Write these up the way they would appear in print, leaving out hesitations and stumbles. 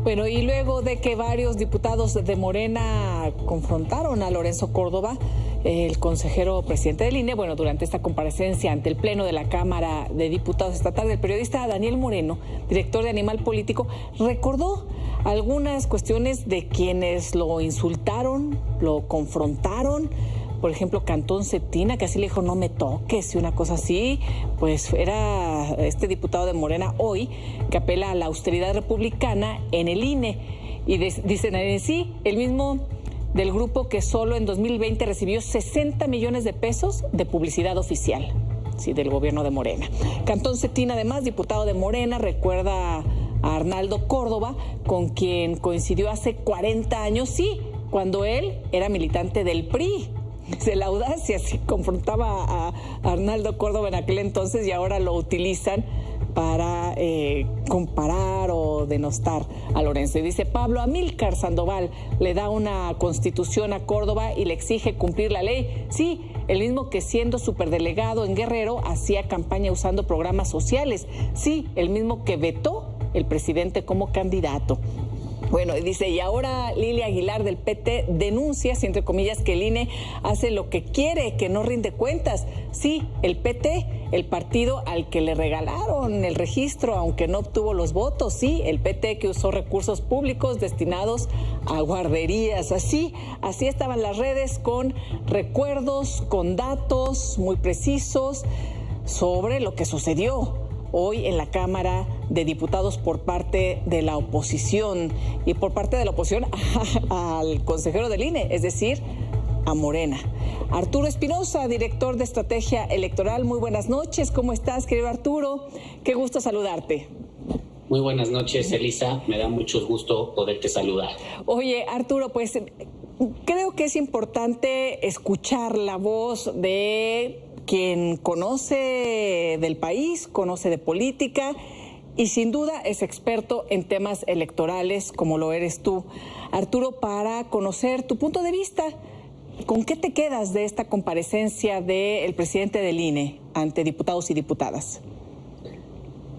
Bueno, y luego de que varios diputados de Morena confrontaron a Lorenzo Córdoba, el consejero presidente del INE, bueno, durante esta comparecencia ante el Pleno de la Cámara de Diputados esta tarde, el periodista Daniel Moreno, director de Animal Político, recordó algunas cuestiones de quienes lo insultaron, lo confrontaron. Por ejemplo, Cantón Cetina, que así le dijo, no me toques, y una cosa así. Pues era este diputado de Morena hoy que apela a la austeridad republicana en el INE. Y dicen en sí, el mismo del grupo que solo en 2020 recibió 60 millones de pesos de publicidad oficial, sí, del gobierno de Morena. Cantón Cetina, además, diputado de Morena, recuerda a Arnaldo Córdoba, con quien coincidió hace 40 años, sí, cuando él era militante del PRI. De la audacia, sí, confrontaba a Arnaldo Córdoba en aquel entonces y ahora lo utilizan para comparar o denostar a Lorenzo. Y dice Pablo Amílcar Sandoval, le da una constitución a Córdoba y le exige cumplir la ley. Sí, el mismo que siendo superdelegado en Guerrero hacía campaña usando programas sociales. Sí, el mismo que vetó el presidente como candidato. Bueno, dice, y ahora Lilia Aguilar del PT denuncia, si entre comillas, que el INE hace lo que quiere, que no rinde cuentas. Sí, el PT, el partido al que le regalaron el registro, aunque no obtuvo los votos. Sí, el PT que usó recursos públicos destinados a guarderías. Así estaban las redes, con recuerdos, con datos muy precisos sobre lo que sucedió hoy en la Cámara de Diputados por parte de la oposición, y por parte de la oposición al consejero del INE, es decir, a Morena. Arturo Espinosa, director de Estrategia Electoral, muy buenas noches. ¿Cómo estás, querido Arturo? Qué gusto saludarte. Muy buenas noches, Elisa. Me da mucho gusto poderte saludar. Oye, Arturo, pues creo que es importante escuchar la voz de quien conoce del país, conoce de política y sin duda es experto en temas electorales, como lo eres tú, Arturo, para conocer tu punto de vista. ¿Con qué te quedas de esta comparecencia del presidente del INE ante diputados y diputadas?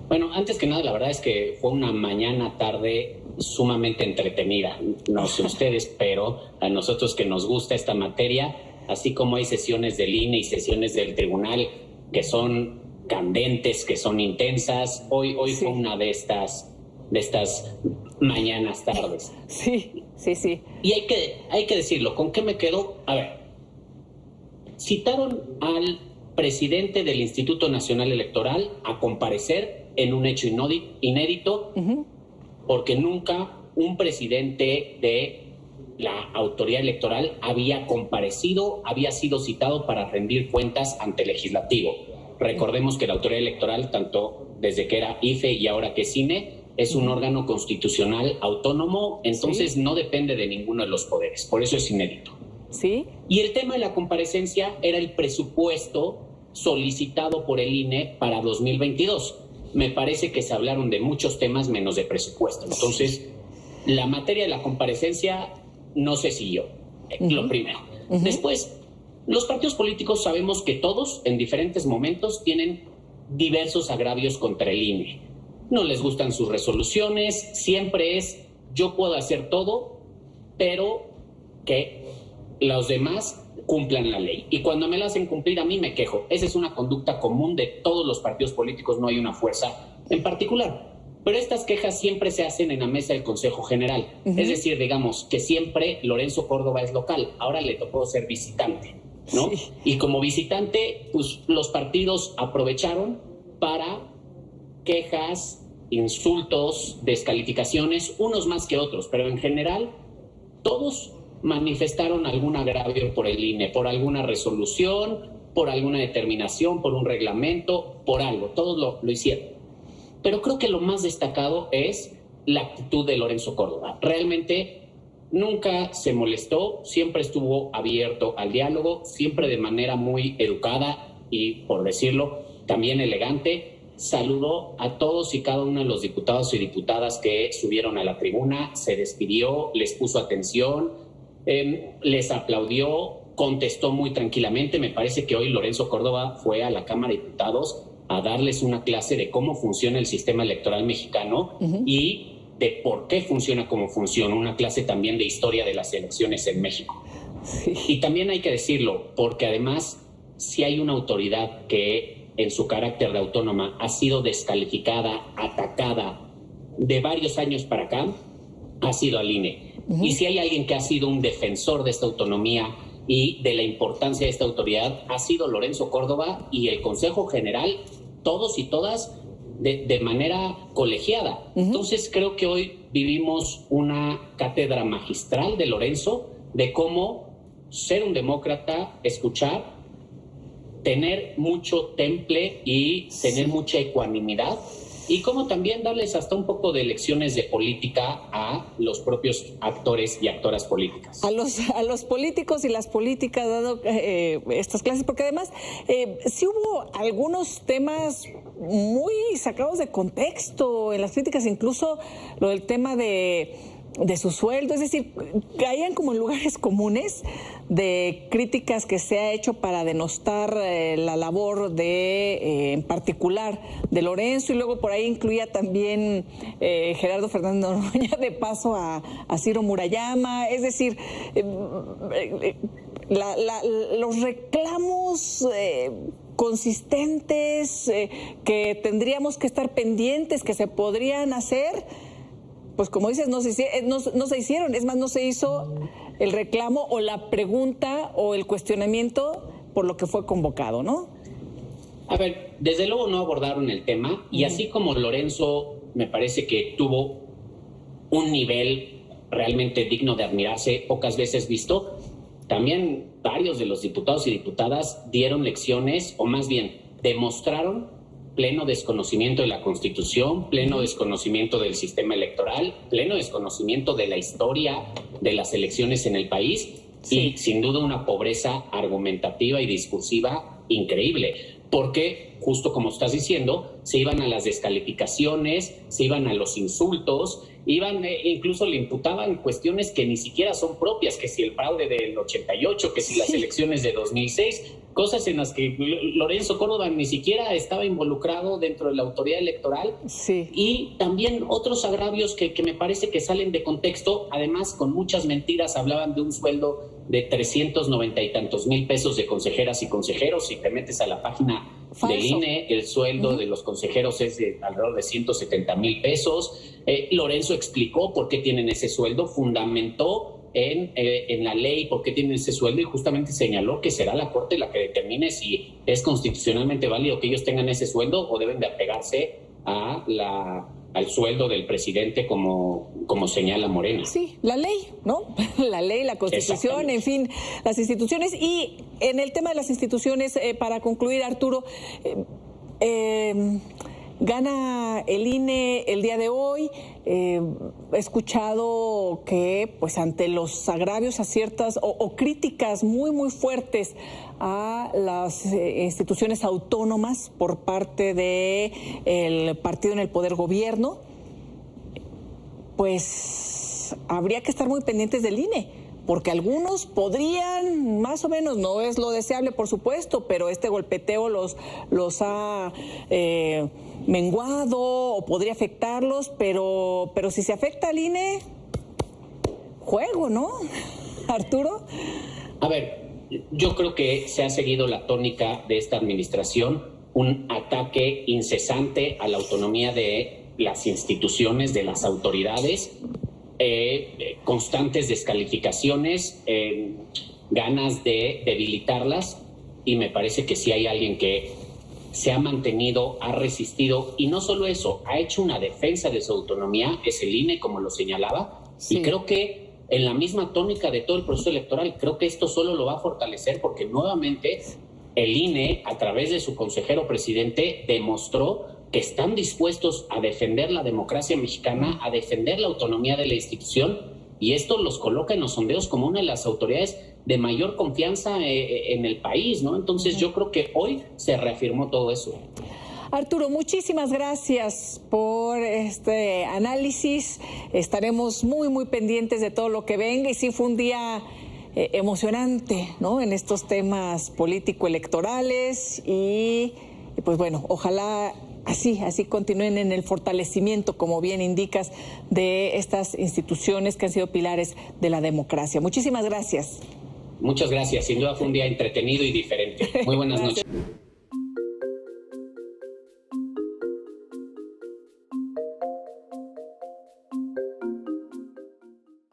Bueno, antes que nada, la verdad es que fue una tarde sumamente entretenida. No sé ustedes, pero a nosotros que nos gusta esta materia, así como hay sesiones del INE y sesiones del tribunal que son candentes, que son intensas, hoy sí. Fue una de estas tardes. Sí. Y hay que decirlo, ¿con qué me quedo? A ver, citaron al presidente del Instituto Nacional Electoral a comparecer en un hecho inédito, porque nunca un presidente de la autoridad electoral había comparecido, había sido citado para rendir cuentas ante el legislativo. Recordemos que la autoridad electoral, tanto desde que era IFE y ahora que es INE, es un órgano constitucional autónomo, entonces no depende de ninguno de los poderes, por eso es inédito. Sí. Y el tema de la comparecencia era el presupuesto solicitado por el INE para 2022. Me parece que se hablaron de muchos temas menos de presupuesto. Entonces, la materia de la comparecencia no se siguió, lo primero. Después, los partidos políticos sabemos que todos, en diferentes momentos, tienen diversos agravios contra el INE. No les gustan sus resoluciones, siempre es, yo puedo hacer todo, pero que los demás cumplan la ley. Y cuando me la hacen cumplir, a mí me quejo. Esa es una conducta común de todos los partidos políticos, no hay una fuerza en particular. Pero estas quejas siempre se hacen en la mesa del Consejo General. Es decir, digamos que siempre Lorenzo Córdoba es local, ahora le tocó ser visitante, ¿no? Sí. Y como visitante, pues los partidos aprovecharon para quejas, insultos, descalificaciones, unos más que otros, pero en general todos manifestaron algún agravio por el INE, por alguna resolución, por alguna determinación, por un reglamento, por algo, todos lo hicieron. Pero creo que lo más destacado es la actitud de Lorenzo Córdoba. Realmente nunca se molestó, siempre estuvo abierto al diálogo, siempre de manera muy educada y, por decirlo, también elegante. Saludó a todos y cada uno de los diputados y diputadas que subieron a la tribuna, se despidió, les puso atención, les aplaudió, contestó muy tranquilamente. Me parece que hoy Lorenzo Córdoba fue a la Cámara de Diputados a darles una clase de cómo funciona el sistema electoral mexicano y de por qué funciona como funciona, una clase también de historia de las elecciones en México. Sí. Y también hay que decirlo, porque además, si hay una autoridad que en su carácter de autónoma ha sido descalificada, atacada de varios años para acá, ha sido al INE. Y si hay alguien que ha sido un defensor de esta autonomía y de la importancia de esta autoridad, ha sido Lorenzo Córdoba y el Consejo General, todos y todas, de manera colegiada. Entonces creo que hoy vivimos una cátedra magistral de Lorenzo de cómo ser un demócrata, escuchar, tener mucho temple y tener mucha ecuanimidad, y cómo también darles hasta un poco de lecciones de política a los propios actores y actoras políticas. A los políticos y las políticas, dado estas clases, porque además sí hubo algunos temas muy sacados de contexto en las críticas, incluso lo del tema de su sueldo, es decir, caían como en lugares comunes de críticas que se ha hecho para denostar la labor de, en particular, de Lorenzo, y luego por ahí incluía también Gerardo Fernández Noroña, de paso a Ciro Murayama, es decir, los reclamos consistentes que tendríamos que estar pendientes, que se podrían hacer, pues como dices, no se hicieron, es más, no se hizo el reclamo o la pregunta o el cuestionamiento por lo que fue convocado, ¿no? A ver, desde luego no abordaron el tema, y así como Lorenzo me parece que tuvo un nivel realmente digno de admirarse, pocas veces visto, también varios de los diputados y diputadas dieron lecciones, o más bien demostraron pleno desconocimiento de la Constitución, pleno desconocimiento del sistema electoral, pleno desconocimiento de la historia de las elecciones en el país, y sin duda una pobreza argumentativa y discursiva increíble, porque justo como estás diciendo, se iban a las descalificaciones, se iban a los insultos, incluso le imputaban cuestiones que ni siquiera son propias, que si el fraude del 88, que si las elecciones de 2006, cosas en las que Lorenzo Córdoba ni siquiera estaba involucrado dentro de la autoridad electoral. Sí. Y también otros agravios que me parece que salen de contexto, además con muchas mentiras. Hablaban de un sueldo de 390 y tantos mil pesos de consejeras y consejeros. Si te metes a la página del INE, el sueldo de los consejeros es de alrededor de 170 mil pesos. Lorenzo explicó por qué tienen ese sueldo, fundamentó en la ley por qué tienen ese sueldo, y justamente señaló que será la Corte la que determine si es constitucionalmente válido que ellos tengan ese sueldo o deben de apegarse al sueldo del presidente como señala Morena. Sí, la ley, ¿no? La ley, la Constitución, en fin, las instituciones. Y en el tema de las instituciones, para concluir, Arturo, gana el INE el día de hoy. He escuchado que, pues, ante los agravios a ciertas o críticas muy, muy fuertes a las instituciones autónomas por parte del partido en el poder gobierno, pues habría que estar muy pendientes del INE, porque algunos podrían, más o menos, no es lo deseable, por supuesto, pero este golpeteo los ha menguado o podría afectarlos, pero si se afecta al INE, juego, ¿no, Arturo? A ver, yo creo que se ha seguido la tónica de esta administración, un ataque incesante a la autonomía de las instituciones, de las autoridades, constantes descalificaciones, ganas de debilitarlas, y me parece que si hay alguien que se ha mantenido, ha resistido, y no solo eso, ha hecho una defensa de su autonomía, es el INE, como lo señalaba, y creo que en la misma tónica de todo el proceso electoral, creo que esto solo lo va a fortalecer, porque nuevamente el INE, a través de su consejero presidente, demostró que están dispuestos a defender la democracia mexicana, a defender la autonomía de la institución, y esto los coloca en los sondeos como una de las autoridades de mayor confianza en el país, ¿no? Entonces yo creo que hoy se reafirmó todo eso. Arturo, muchísimas gracias por este análisis. Estaremos muy, muy pendientes de todo lo que venga, y sí fue un día emocionante, ¿no?, en estos temas político-electorales, y pues bueno, ojalá así continúen en el fortalecimiento, como bien indicas, de estas instituciones que han sido pilares de la democracia. Muchísimas gracias. Muchas gracias. Sin duda fue un día entretenido y diferente. Muy buenas noches.